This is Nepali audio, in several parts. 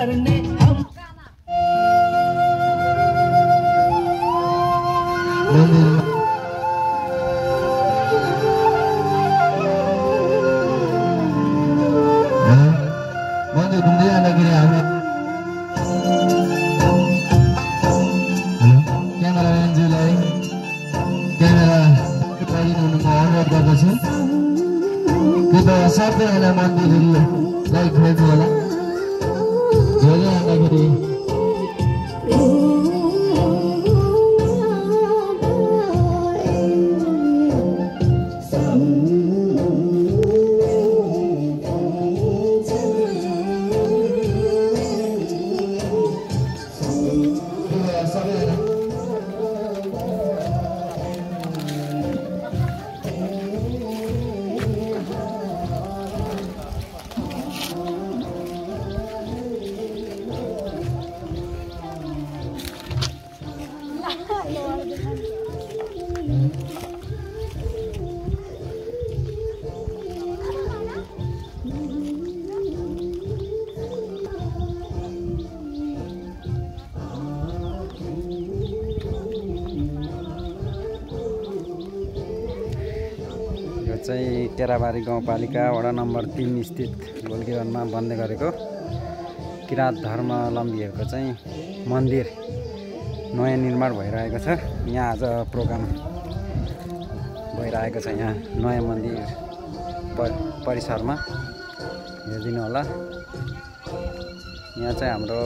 गर्ने मन्दिर घुम्दै जाँदाखेरि हामी क्यामेराम्यानज्यूलाई क्यामेरा परिदिनुहुनुको अनुरोध गर्दछु। कृपया सबैजना मन्दिरहरूलाई खोज्नु होला। धेरै जाँदाखेरि चाहिँ टेराबारी गाउँपालिका वडा नम्बर 3 स्थित गोल्कीरनमा बन्दै गरेको किराँत धर्मावलम्बीहरूको चाहिँ मन्दिर नयाँ निर्माण भइरहेको छ। यहाँ आज प्रोग्राम भइरहेको छ। यहाँ नयाँ मन्दिर परिसरमा हेरिदिनु होला। यहाँ चाहिँ हाम्रो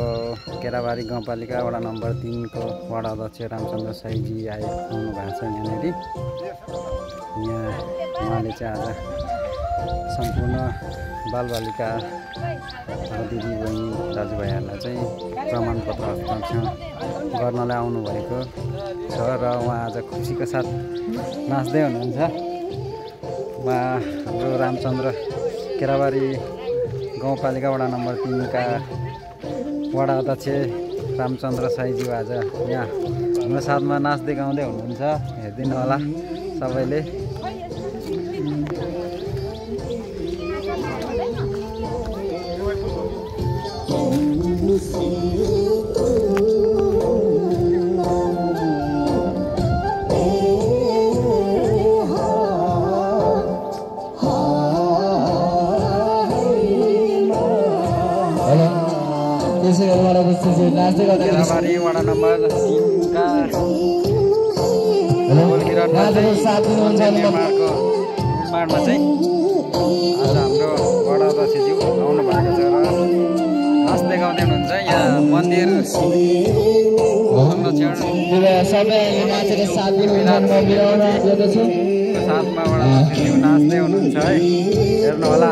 केराबारी गाउँपालिका वडा नम्बर 3 को वडा अध्यक्ष रामचन्द्र साईजी आउनु भएको छ। यहाँनिर यहाँ उहाँले चाहिँ आज सम्पूर्ण बालबालिका दिदी बहिनी दाजुभाइहरूलाई चाहिँ प्रमाणपत्र हस्ताक्षर गर्नलाई आउनुभएको छ र उहाँ आज खुसीको साथ नाच्दै हुनुहुन्छ। उहाँ हाम्रो रामचन्द्र केराबारी गाउँपालिका वडा नम्बर 3 का वडा अध्यक्ष रामचन्द्र साईजी आज यहाँ हाम्रो साथमा नाच्दै गाउँदै हुनुहुन्छ। हेरिदिनु होला सबैले। केराबारी वडा नम्बर 3 का निर्माणमा चाहिँ आज हाम्रो वडा अध्यक्षज्यू आउनु भएको छ र नाच्दै गाउँदै हुनुहुन्छ। यहाँ मन्दिर साथमा वडा अध्यक्षज्यू नाच्दै हुनुहुन्छ है। हेर्नु होला।